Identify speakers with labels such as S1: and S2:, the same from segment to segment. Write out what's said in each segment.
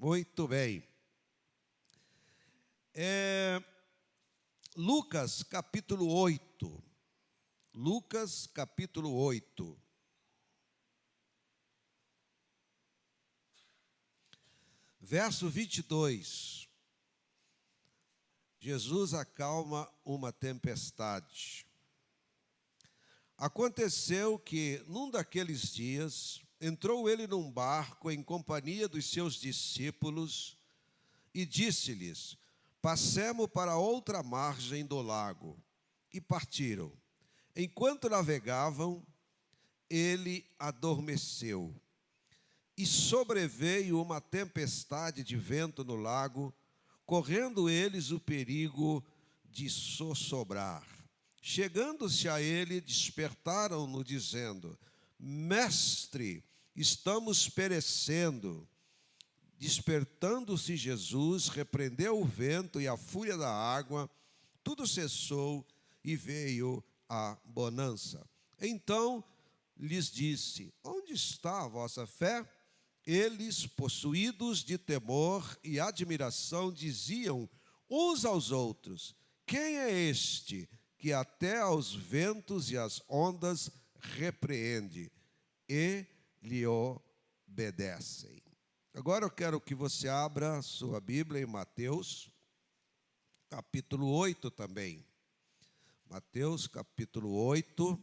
S1: Muito bem. Lucas, capítulo 8. Lucas, capítulo 8. Verso 22. Jesus acalma uma tempestade. Aconteceu que, num daqueles dias, entrou ele num barco em companhia dos seus discípulos e disse-lhes: passemos para outra margem do lago. E partiram. Enquanto navegavam, ele adormeceu. E sobreveio uma tempestade de vento no lago, correndo eles o perigo de sossobrar. Chegando-se a ele, despertaram-no, dizendo: Mestre, estamos perecendo. Despertando-se Jesus, repreendeu o vento e a fúria da água, tudo cessou e veio a bonança. Então lhes disse: onde está a vossa fé? Eles, possuídos de temor e admiração, diziam uns aos outros: quem é este que até aos ventos e às ondas repreende? E lhe obedecem. Agora eu quero que você abra a sua Bíblia em Mateus, capítulo 8 também. Mateus, capítulo 8.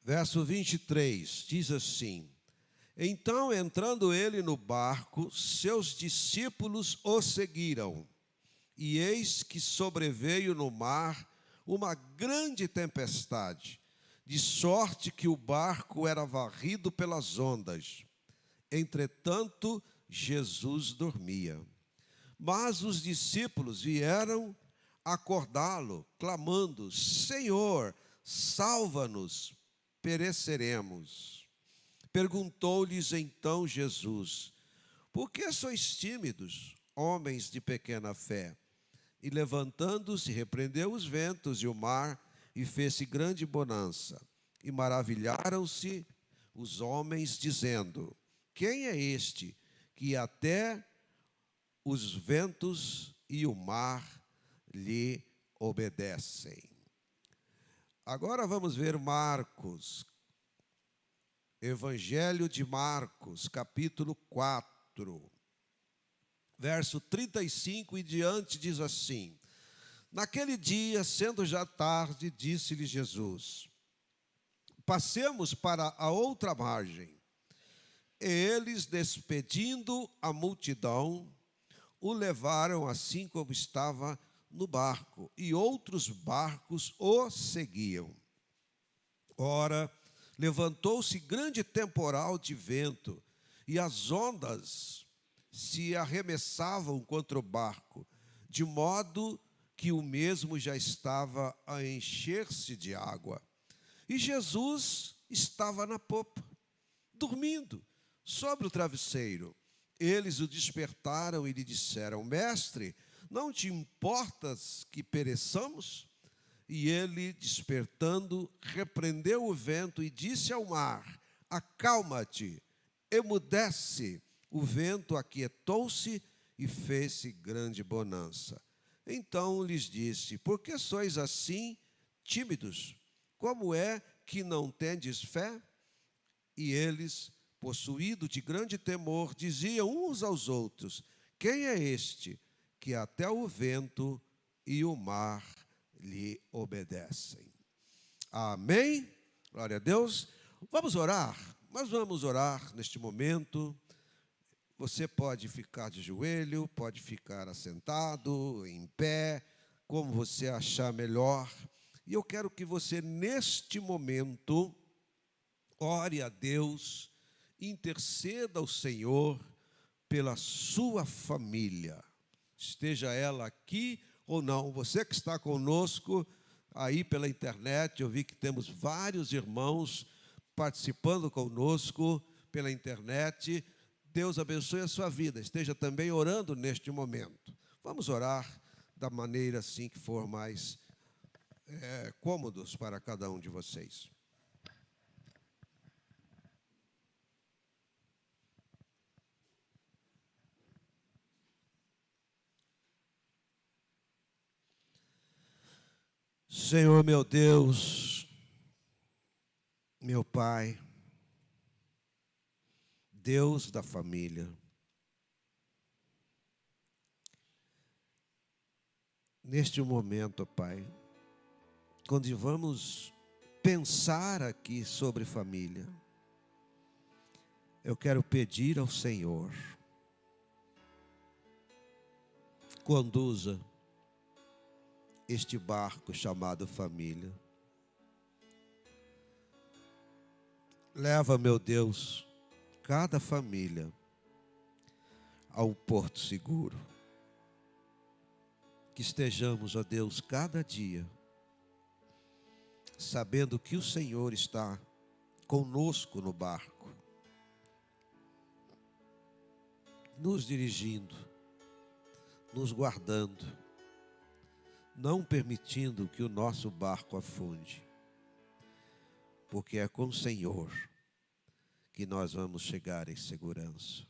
S1: Verso 23, diz assim: então, entrando ele no barco, seus discípulos o seguiram. E eis que sobreveio no mar uma grande tempestade, de sorte que o barco era varrido pelas ondas. Entretanto, Jesus dormia. Mas os discípulos vieram acordá-lo, clamando: Senhor, salva-nos, pereceremos. Perguntou-lhes então Jesus: por que sois tímidos, homens de pequena fé? E levantando-se, repreendeu os ventos e o mar, e fez-se grande bonança. E maravilharam-se os homens, dizendo: quem é este que até os ventos e o mar lhe obedecem? Agora vamos ver Marcos, Evangelho de Marcos, capítulo 4. Verso 35 e diante diz assim: naquele dia, sendo já tarde, disse-lhe Jesus: passemos para a outra margem. E eles, despedindo a multidão, o levaram assim como estava no barco, e outros barcos o seguiam. Ora, levantou-se grande temporal de vento, e as ondas se arremessavam contra o barco, de modo que o mesmo já estava a encher-se de água. E Jesus estava na popa, dormindo sobre o travesseiro. Eles o despertaram e lhe disseram: mestre, não te importas que pereçamos? E ele, despertando, repreendeu o vento e disse ao mar: acalma-te, emudece. O vento aquietou-se e fez-se grande bonança. Então lhes disse: por que sois assim tímidos? Como é que não tendes fé? E eles, possuídos de grande temor, diziam uns aos outros: quem é este que até o vento e o mar lhe obedecem? Amém? Glória a Deus. Vamos orar. Nós vamos orar neste momento. Você pode ficar de joelho, pode ficar assentado, em pé, como você achar melhor. E eu quero que você, neste momento, ore a Deus, interceda ao Senhor pela sua família, esteja ela aqui ou não. Você que está conosco aí pela internet, eu vi que temos vários irmãos participando conosco pela internet. Deus abençoe a sua vida, esteja também orando neste momento. Vamos orar da maneira assim que for mais cômodos para cada um de vocês. Senhor meu Deus, meu Pai, Deus da família, neste momento, Pai, quando vamos pensar aqui sobre família, eu quero pedir ao Senhor, conduza este barco chamado família. Leva, meu Deus, cada família ao porto seguro. Que estejamos, ó Deus, cada dia, sabendo que o Senhor está conosco no barco, nos dirigindo, nos guardando, não permitindo que o nosso barco afunde, porque é com o Senhor que nós vamos chegar em segurança.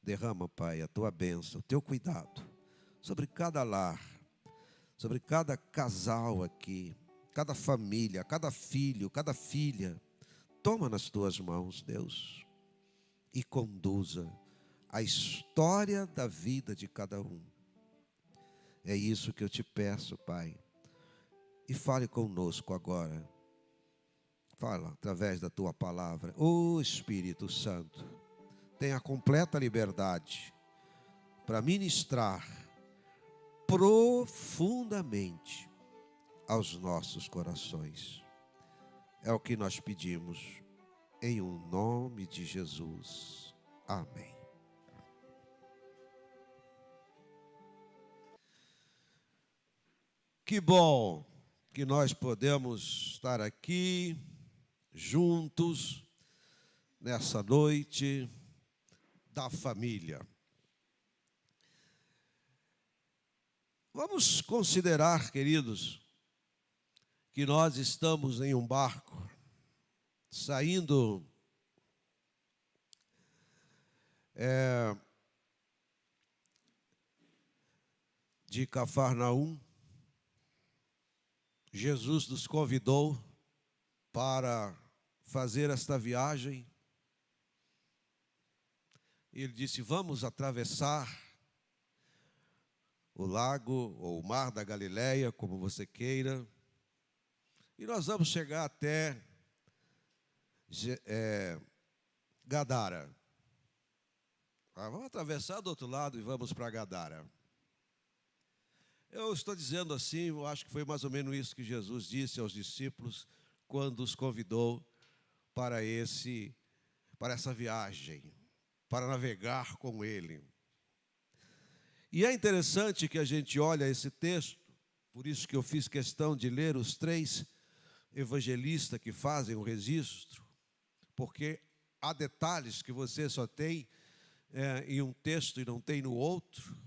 S1: Derrama, Pai, a tua bênção, o teu cuidado sobre cada lar, sobre cada casal aqui, cada família, cada filho, cada filha. Toma nas tuas mãos, Deus, e conduza a história da vida de cada um. É isso que eu te peço, Pai. E fale conosco agora. Fala através da tua palavra. Ô Espírito Santo, tenha completa liberdade para ministrar profundamente aos nossos corações. É o que nós pedimos, em o nome de Jesus. Amém. Que bom que nós podemos estar aqui juntos nessa noite da família. Vamos considerar, queridos, que nós estamos em um barco, saindo de Cafarnaum. Jesus nos convidou para fazer esta viagem. Ele disse: vamos atravessar o lago ou o mar da Galileia, como você queira, e nós vamos chegar até Gadara. Vamos atravessar do outro lado e vamos para Gadara. Eu estou dizendo assim, eu acho que foi mais ou menos isso que Jesus disse aos discípulos quando os convidou para essa viagem, para navegar com ele. E é interessante que a gente olha esse texto, por isso que eu fiz questão de ler os 3 evangelistas que fazem o registro, porque há detalhes que você só tem em um texto e não tem no outro.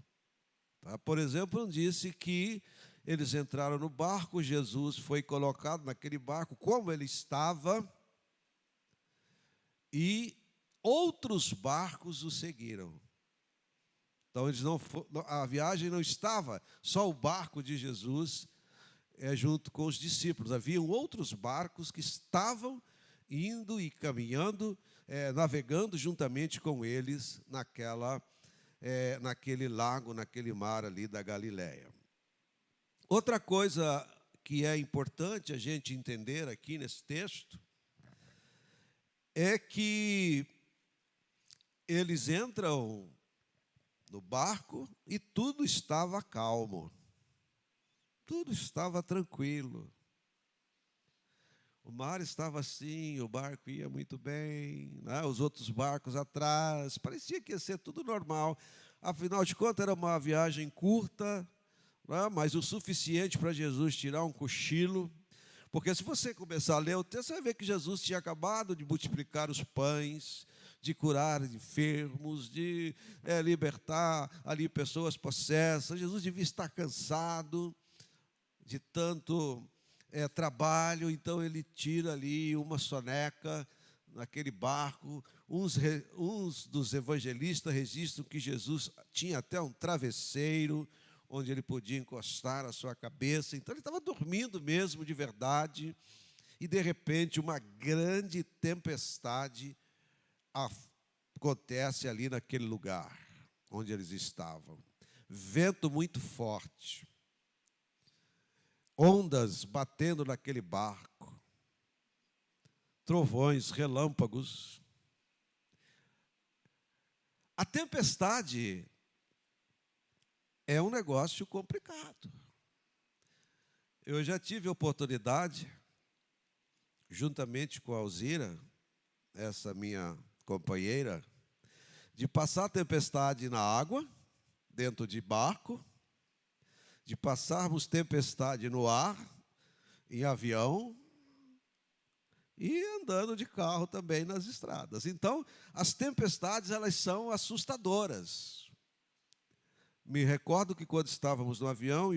S1: Por exemplo, disse que eles entraram no barco, Jesus foi colocado naquele barco como ele estava, e outros barcos o seguiram. Então, a viagem não estava só o barco de Jesus junto com os discípulos. Haviam outros barcos que estavam indo e caminhando, navegando juntamente com eles naquele lago, naquele mar ali da Galileia. Outra coisa que é importante a gente entender aqui nesse texto é que eles entram no barco e tudo estava calmo, tudo estava tranquilo. O mar estava assim, o barco ia muito bem, né? Os outros barcos atrás, parecia que ia ser tudo normal. Afinal de contas, era uma viagem curta, né? Mas o suficiente para Jesus tirar um cochilo. Porque se você começar a ler o texto, você vai ver que Jesus tinha acabado de multiplicar os pães, de curar enfermos, de libertar ali pessoas possessas. Jesus devia estar cansado de tanto trabalho, então ele tira ali uma soneca naquele barco. Uns dos evangelistas registram que Jesus tinha até um travesseiro onde ele podia encostar a sua cabeça. Então ele estava dormindo mesmo de verdade. E de repente uma grande tempestade acontece ali naquele lugar onde eles estavam. Vento muito forte. Ondas batendo naquele barco. Trovões, relâmpagos. A tempestade é um negócio complicado. Eu já tive a oportunidade, juntamente com a Alzira, essa minha companheira, de passar a tempestade na água, dentro de barco, de passarmos tempestade no ar, em avião, e andando de carro também nas estradas. Então, as tempestades, elas são assustadoras. Me recordo que quando estávamos no avião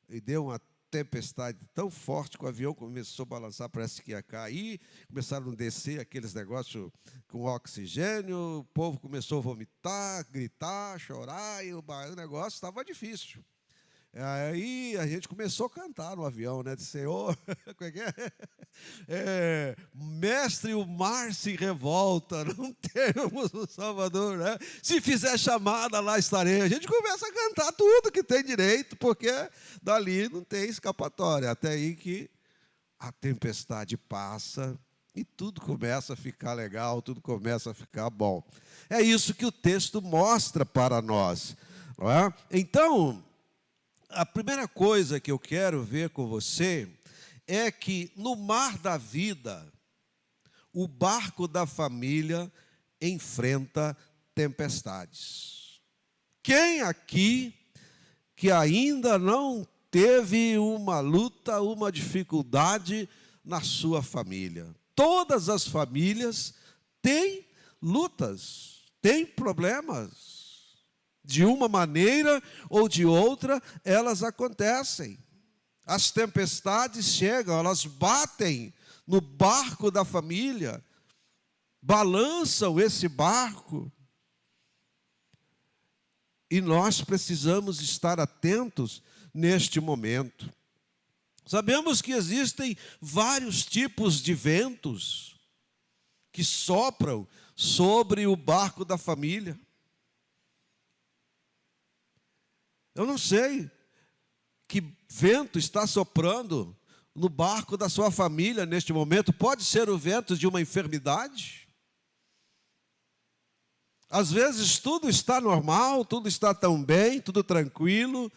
S1: e deu uma tempestade tão forte que o avião começou a balançar, parece que ia cair, começaram a descer aqueles negócios com oxigênio, o povo começou a vomitar, gritar, chorar, e o negócio estava difícil. Aí a gente começou a cantar no avião, né? De Senhor, como é que é? Mestre, o mar se revolta, não temos um Salvador, né? Se fizer chamada, lá estarei. A gente começa a cantar tudo que tem direito, porque dali não tem escapatória. Até aí que a tempestade passa e tudo começa a ficar legal, tudo começa a ficar bom. É isso que o texto mostra para nós, não é? Então, a primeira coisa que eu quero ver com você é que no mar da vida, o barco da família enfrenta tempestades. Quem aqui que ainda não teve uma luta, uma dificuldade na sua família? Todas as famílias têm lutas, têm problemas. De uma maneira ou de outra, elas acontecem. As tempestades chegam, elas batem no barco da família, balançam esse barco. E nós precisamos estar atentos neste momento. Sabemos que existem vários tipos de ventos que sopram sobre o barco da família. Eu não sei que vento está soprando no barco da sua família neste momento. Pode ser o vento de uma enfermidade. Às vezes tudo está normal, tudo está tão bem, tudo tranquilo,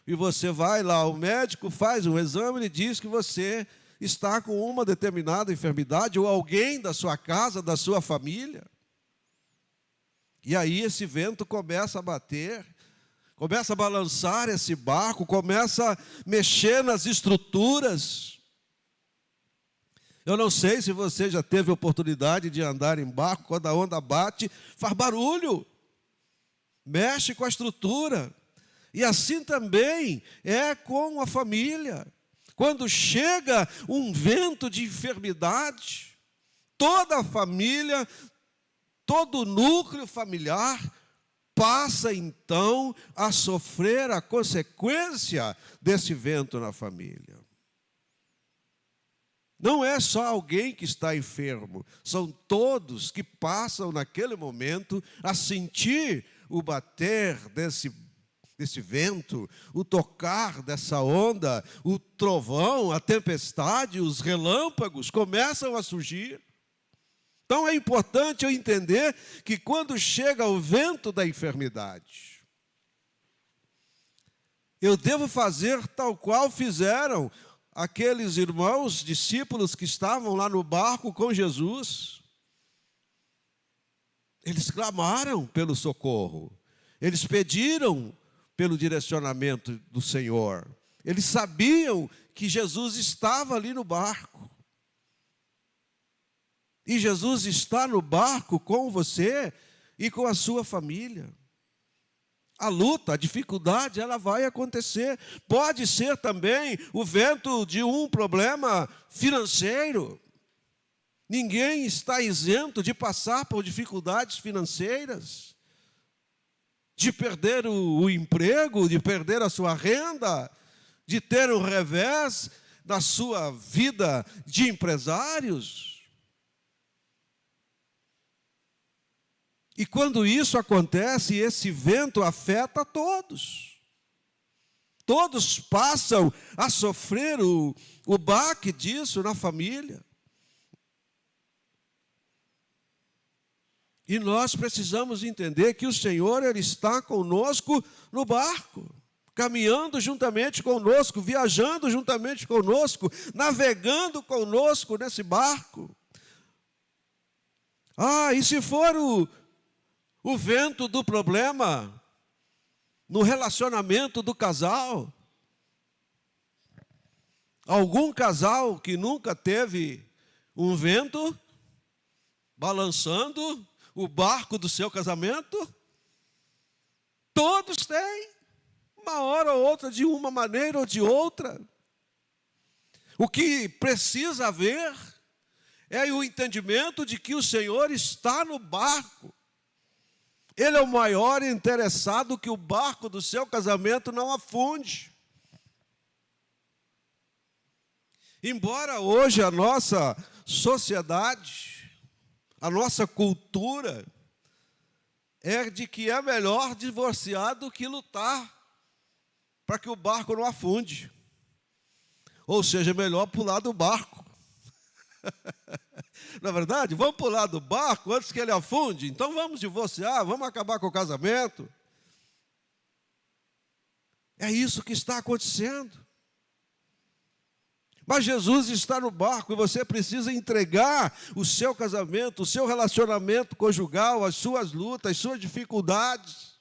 S1: e você vai lá, o médico faz um exame e diz que você está com uma determinada enfermidade, ou alguém da sua casa, da sua família. E aí esse vento começa a bater, começa a balançar esse barco, começa a mexer nas estruturas. Eu não sei se você já teve oportunidade de andar em barco, quando a onda bate, faz barulho, mexe com a estrutura. E assim também é com a família. Quando chega um vento de enfermidade, toda a família, todo o núcleo familiar passa então a sofrer a consequência desse vento na família. Não é só alguém que está enfermo, são todos que passam naquele momento a sentir o bater desse vento, o tocar dessa onda, o trovão, a tempestade, os relâmpagos começam a surgir. Então é importante eu entender que quando chega o vento da enfermidade, eu devo fazer tal qual fizeram aqueles irmãos, discípulos que estavam lá no barco com Jesus. Eles clamaram pelo socorro, eles pediram pelo direcionamento do Senhor. Eles sabiam que Jesus estava ali no barco. E Jesus está no barco com você e com a sua família. A luta, a dificuldade, ela vai acontecer. Pode ser também o vento de um problema financeiro. Ninguém está isento de passar por dificuldades financeiras, de perder o emprego, de perder a sua renda, de ter um revés na sua vida de empresários. E quando isso acontece, esse vento afeta todos. Todos passam a sofrer o baque disso na família. E nós precisamos entender que o Senhor, Ele está conosco no barco, caminhando juntamente conosco, viajando juntamente conosco, navegando conosco nesse barco. E se for o vento do problema no relacionamento do casal? Algum casal que nunca teve um vento balançando o barco do seu casamento? Todos têm, uma hora ou outra, de uma maneira ou de outra. O que precisa haver é o entendimento de que o Senhor está no barco. Ele é o maior interessado que o barco do seu casamento não afunde. Embora hoje a nossa sociedade, a nossa cultura, é de que é melhor divorciar do que lutar para que o barco não afunde. Ou seja, é melhor pular do barco. Na verdade, vamos pular do barco antes que ele afunde. Então vamos divorciar, vamos acabar com o casamento. É isso que está acontecendo. Mas Jesus está no barco e você precisa entregar o seu casamento, o seu relacionamento conjugal, as suas lutas, as suas dificuldades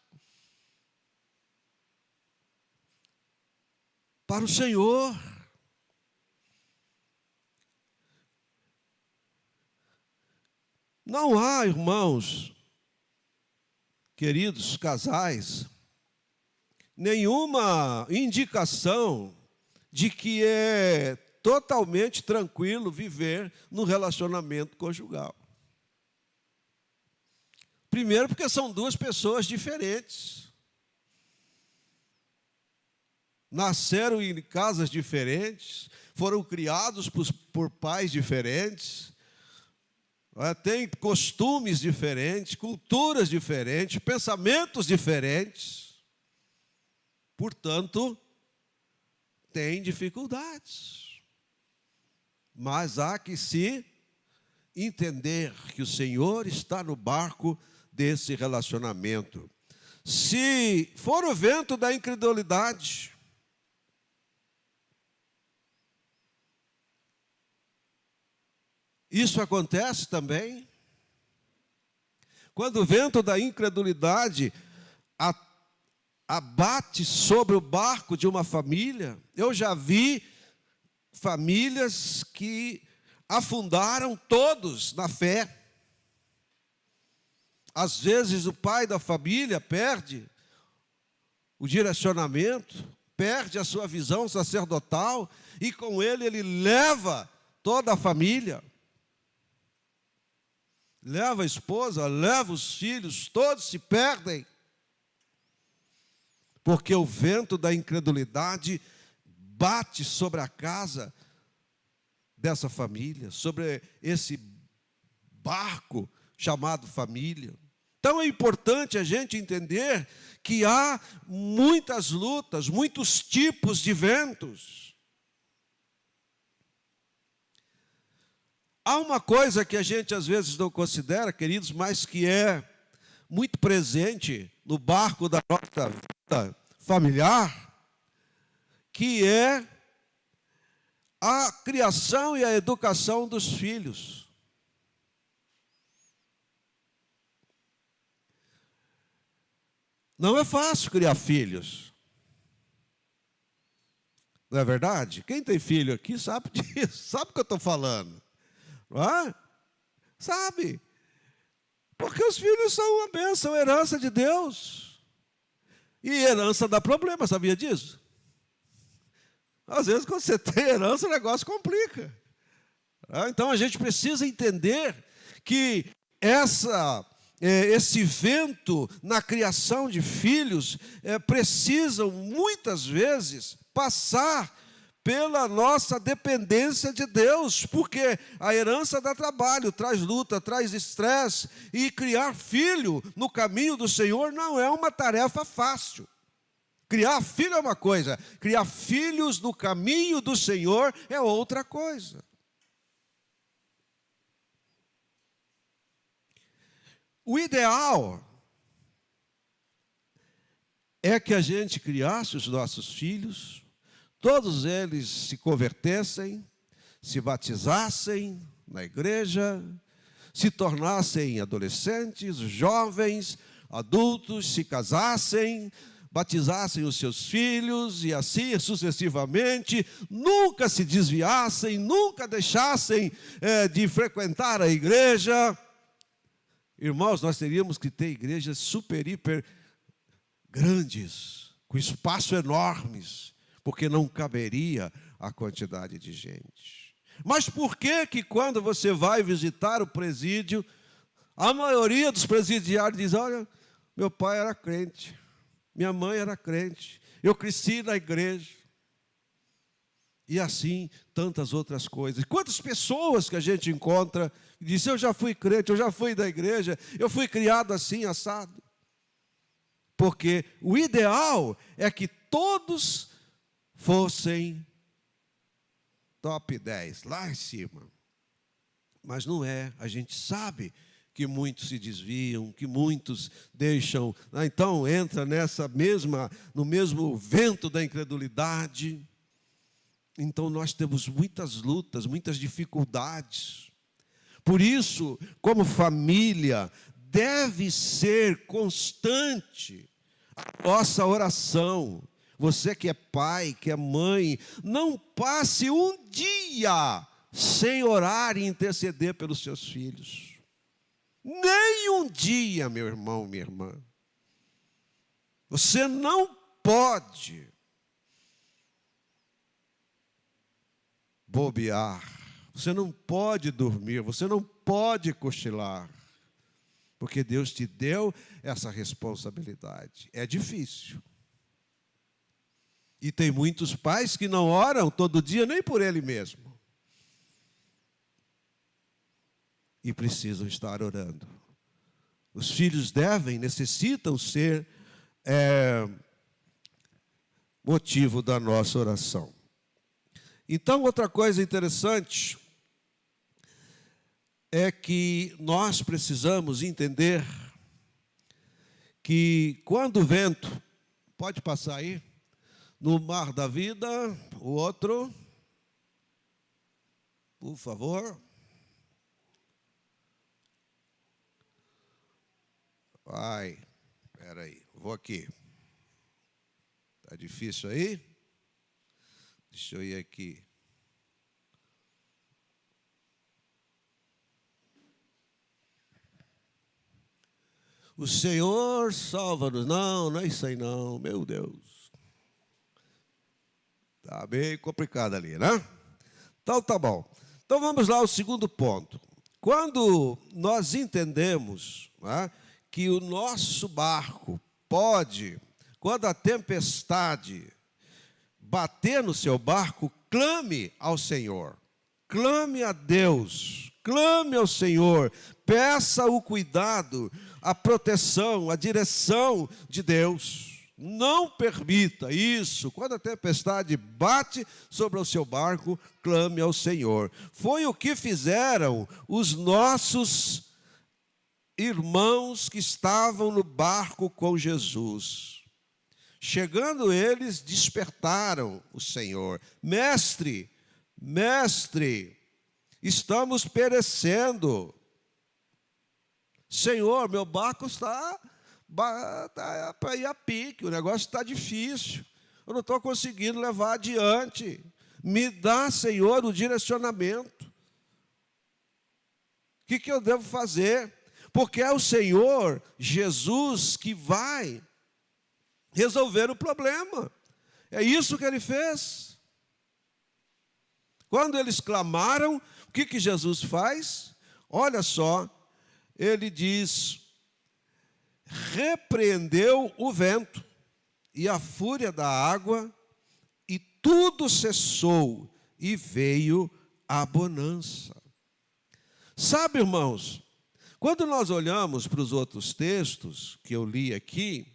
S1: para o Senhor. Não há, irmãos, queridos casais, nenhuma indicação de que é totalmente tranquilo viver no relacionamento conjugal. Primeiro, porque são duas pessoas diferentes. Nasceram em casas diferentes, foram criados por pais diferentes, têm costumes diferentes, culturas diferentes, pensamentos diferentes. Portanto, tem dificuldades. Mas há que se entender que o Senhor está no barco desse relacionamento. Se for o vento da incredulidade, isso acontece também. Quando o vento da incredulidade abate sobre o barco de uma família, eu já vi famílias que afundaram todos na fé. Às vezes o pai da família perde o direcionamento, perde a sua visão sacerdotal e com ele leva toda a família. Leva a esposa, leva os filhos, todos se perdem. Porque o vento da incredulidade bate sobre a casa dessa família, sobre esse barco chamado família. Então é importante a gente entender que há muitas lutas, muitos tipos de ventos. Há uma coisa que a gente às vezes não considera, queridos, mas que é muito presente no barco da nossa vida familiar, que é a criação e a educação dos filhos. Não é fácil criar filhos. Não é verdade? Quem tem filho aqui sabe disso, sabe o que eu estou falando. Não é? Sabe? Porque os filhos são uma bênção, herança de Deus. E herança dá problema, sabia disso? Às vezes, quando você tem herança, o negócio complica. Então, a gente precisa entender que esse vento na criação de filhos precisam, muitas vezes, passar pela nossa dependência de Deus, porque a herança dá trabalho, traz luta, traz estresse, e criar filho no caminho do Senhor não é uma tarefa fácil. Criar filho é uma coisa, criar filhos no caminho do Senhor é outra coisa. O ideal é que a gente criasse os nossos filhos, todos eles se convertessem, se batizassem na igreja, se tornassem adolescentes, jovens, adultos, se casassem, batizassem os seus filhos e assim sucessivamente, nunca se desviassem, nunca deixassem de frequentar a igreja. Irmãos, nós teríamos que ter igrejas super, hiper grandes, com espaço enormes, porque não caberia a quantidade de gente. Mas por que quando você vai visitar o presídio, a maioria dos presidiários diz: olha, meu pai era crente, minha mãe era crente, eu cresci na igreja. E assim, tantas outras coisas. Quantas pessoas que a gente encontra e diz: eu já fui crente, eu já fui da igreja, eu fui criado assim, assado. Porque o ideal é que todos fossem top 10, lá em cima. Mas não é, a gente sabe que muitos se desviam, que muitos deixam, então entra no mesmo vento da incredulidade. Então nós temos muitas lutas, muitas dificuldades. Por isso, como família, deve ser constante a nossa oração. Você que é pai, que é mãe, não passe um dia sem orar e interceder pelos seus filhos. Nem um dia, meu irmão, minha irmã. Você não pode bobear, você não pode dormir, você não pode cochilar, porque Deus te deu essa responsabilidade. É difícil. E tem muitos pais que não oram todo dia nem por ele mesmo. E precisam estar orando. Os filhos necessitam ser motivo da nossa oração. Então, outra coisa interessante é que nós precisamos entender que quando o vento, pode passar aí, no mar da vida, o outro, por favor. Espera aí, vou aqui. Está difícil aí? Deixa eu ir aqui. O Senhor salva-nos. Não é isso aí não, meu Deus. Está bem complicado ali, né? Então tá bom. Então vamos lá ao segundo ponto. Quando nós entendemos, né, que o nosso barco pode, quando a tempestade bater no seu barco, clame ao Senhor, clame a Deus, clame ao Senhor, peça o cuidado, a proteção, a direção de Deus. Não permita isso. Quando a tempestade bate sobre o seu barco, clame ao Senhor. Foi o que fizeram os nossos irmãos que estavam no barco com Jesus. Chegando eles, despertaram o Senhor. Mestre, estamos perecendo. Senhor, meu barco está para ir a pique, o negócio está difícil. Eu não estou conseguindo levar adiante. Me dá, Senhor, o direcionamento. O que eu devo fazer? Porque é o Senhor Jesus que vai resolver o problema. É isso que ele fez. Quando eles clamaram, o que Jesus faz? Olha só, ele diz: repreendeu o vento e a fúria da água, e tudo cessou, e veio a bonança. Sabe, irmãos, quando nós olhamos para os outros textos que eu li aqui,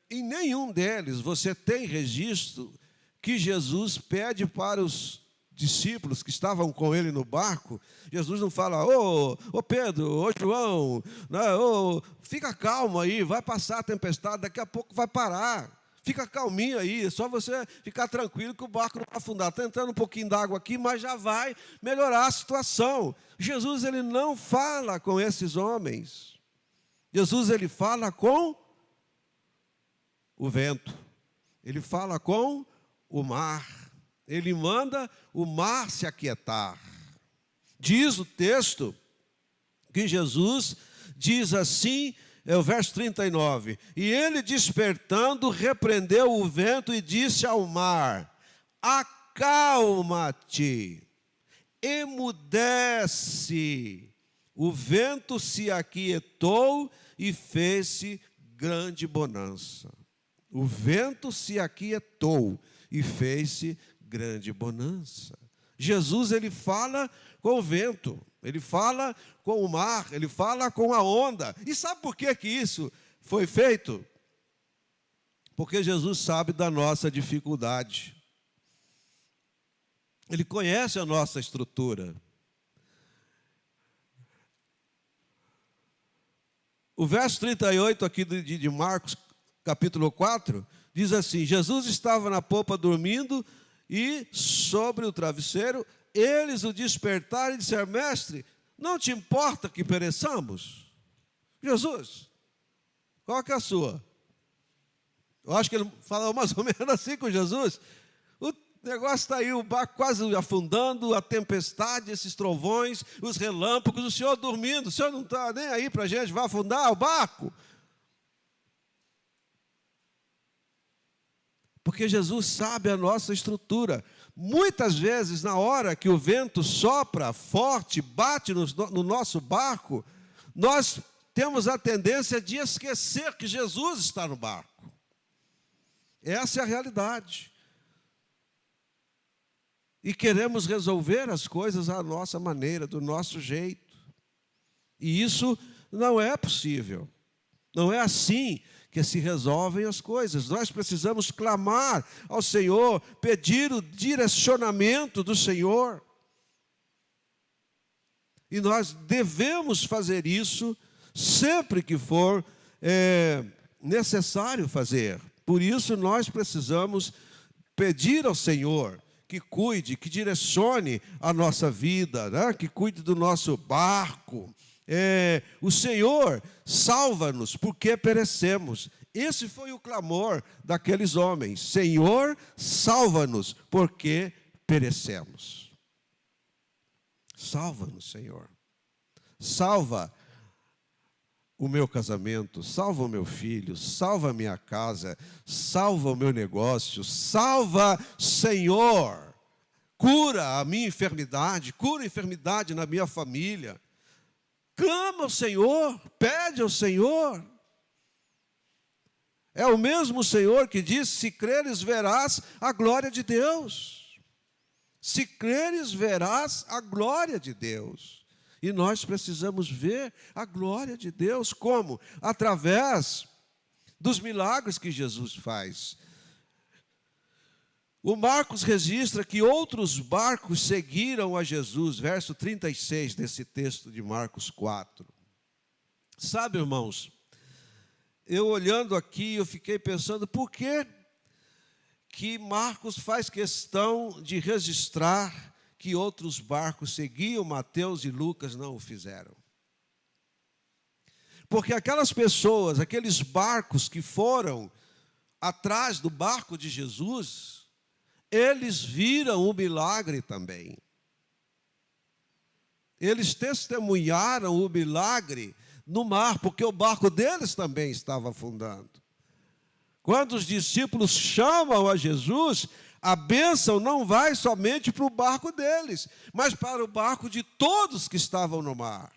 S1: em nenhum deles você tem registro que Jesus pede para os discípulos que estavam com ele no barco. Jesus não fala: ô Pedro, ô João, não, fica calmo aí, vai passar a tempestade, daqui a pouco vai parar. Fica calminho aí, é só você ficar tranquilo que o barco não vai afundar. Está entrando um pouquinho d'água aqui, mas já vai melhorar a situação. Jesus, ele não fala com esses homens. Jesus, ele fala com o vento. Ele fala com o mar. Ele manda o mar se aquietar. Diz o texto que Jesus diz assim, é o verso 39. E ele, despertando, repreendeu o vento e disse ao mar: acalma-te, emudece. O vento se aquietou e fez-se grande bonança. O vento se aquietou e fez-se grande bonança. Jesus, ele fala com o vento, ele fala com o mar, ele fala com a onda. E sabe por que isso foi feito? Porque Jesus sabe da nossa dificuldade. Ele conhece a nossa estrutura. O verso 38 aqui de Marcos, capítulo 4, diz assim: Jesus estava na popa dormindo, e sobre o travesseiro eles o despertaram e disseram: mestre, não te importa que pereçamos? Jesus, qual que é a sua? Eu acho que ele falou mais ou menos assim com Jesus. O negócio está aí, o barco quase afundando, a tempestade, esses trovões, os relâmpagos, o senhor dormindo, o senhor não está nem aí para a gente, vai afundar o barco? Porque Jesus sabe a nossa estrutura. Muitas vezes, na hora que o vento sopra forte, bate no nosso barco, nós temos a tendência de esquecer que Jesus está no barco. Essa é a realidade. E queremos resolver as coisas à nossa maneira, do nosso jeito. E isso não é possível. Não é assim que se resolvem as coisas. Nós precisamos clamar ao Senhor, pedir o direcionamento do Senhor. E nós devemos fazer isso sempre que for necessário fazer. Por isso nós precisamos pedir ao Senhor que cuide, que direcione a nossa vida, né? Que cuide do nosso barco. O Senhor salva-nos porque perecemos. Esse foi o clamor daqueles homens: Senhor, salva-nos porque perecemos. Salva-nos, Senhor. Salva o meu casamento, salva o meu filho, salva a minha casa, salva o meu negócio, salva, Senhor. Cura a minha enfermidade, cura a enfermidade na minha família. Clama ao Senhor, pede ao Senhor. É o mesmo Senhor que diz: se creres, verás a glória de Deus. Se creres, verás a glória de Deus. E nós precisamos ver a glória de Deus. Como? Através dos milagres que Jesus faz. O Marcos registra que outros barcos seguiram a Jesus, verso 36 desse texto de Marcos 4. Sabe, irmãos, eu olhando aqui, eu fiquei pensando, por que Marcos faz questão de registrar que outros barcos seguiam, Mateus e Lucas não o fizeram? Porque aquelas pessoas, aqueles barcos que foram atrás do barco de Jesus, eles viram o milagre também. Eles testemunharam o milagre no mar, porque o barco deles também estava afundando. Quando os discípulos chamam a Jesus, a bênção não vai somente para o barco deles, mas para o barco de todos que estavam no mar.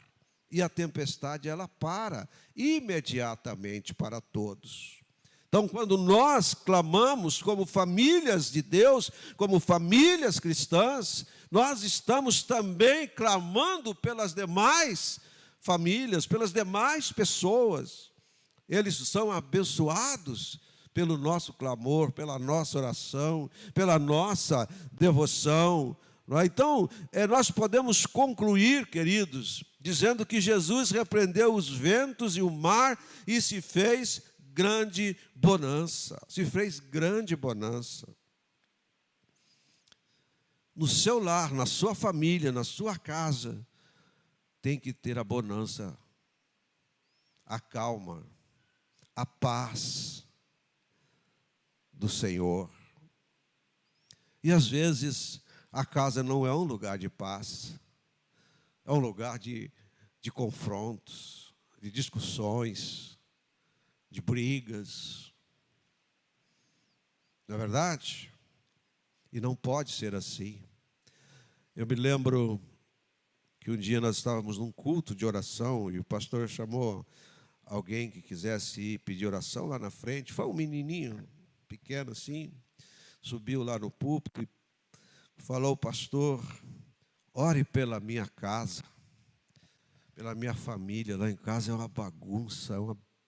S1: E a tempestade, ela para imediatamente para todos. Então, quando nós clamamos como famílias de Deus, como famílias cristãs, nós estamos também clamando pelas demais famílias, pelas demais pessoas. Eles são abençoados pelo nosso clamor, pela nossa oração, pela nossa devoção. Então, nós podemos concluir, queridos, dizendo que Jesus repreendeu os ventos e o mar e se fez grande bonança. Se fez grande bonança. No seu lar, na sua família, na sua casa, tem que ter a bonança, a calma, a paz do Senhor. E às vezes a casa não é um lugar de paz, é um lugar de confrontos, de discussões, de brigas. Não é verdade? E não pode ser assim. Eu me lembro que um dia nós estávamos num culto de oração e o pastor chamou alguém que quisesse ir pedir oração lá na frente. Foi um menininho pequeno assim, subiu lá no púlpito e falou: pastor, ore pela minha casa, pela minha família. Lá em casa é uma bagunça,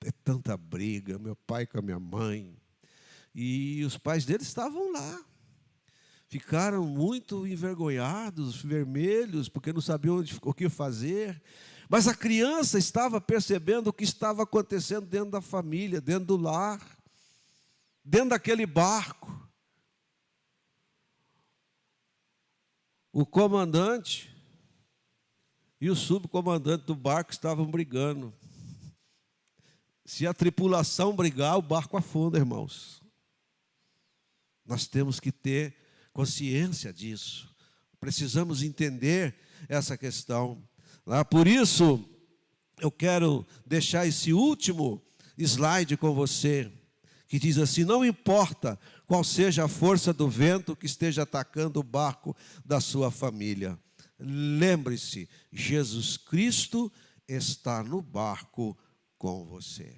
S1: é tanta briga, meu pai com a minha mãe. E os pais dele estavam lá. Ficaram muito envergonhados, vermelhos, porque não sabiam o que fazer. Mas a criança estava percebendo o que estava acontecendo dentro da família, dentro do lar, dentro daquele barco. O comandante e o subcomandante do barco estavam brigando. Se a tripulação brigar, o barco afunda, irmãos. Nós temos que ter consciência disso. Precisamos entender essa questão. Por isso, eu quero deixar esse último slide com você, que diz assim: não importa qual seja a força do vento que esteja atacando o barco da sua família. Lembre-se, Jesus Cristo está no barco com você.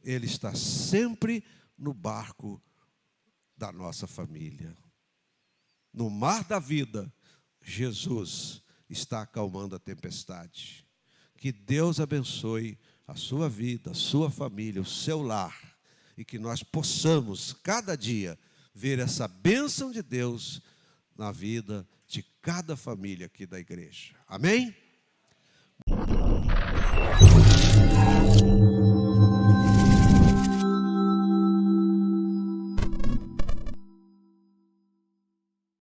S1: Ele está sempre no barco da nossa família. No mar da vida, Jesus está acalmando a tempestade. Que Deus abençoe a sua vida, a sua família, o seu lar, e que nós possamos, cada dia, ver essa bênção de Deus na vida de cada família aqui da igreja. Amém?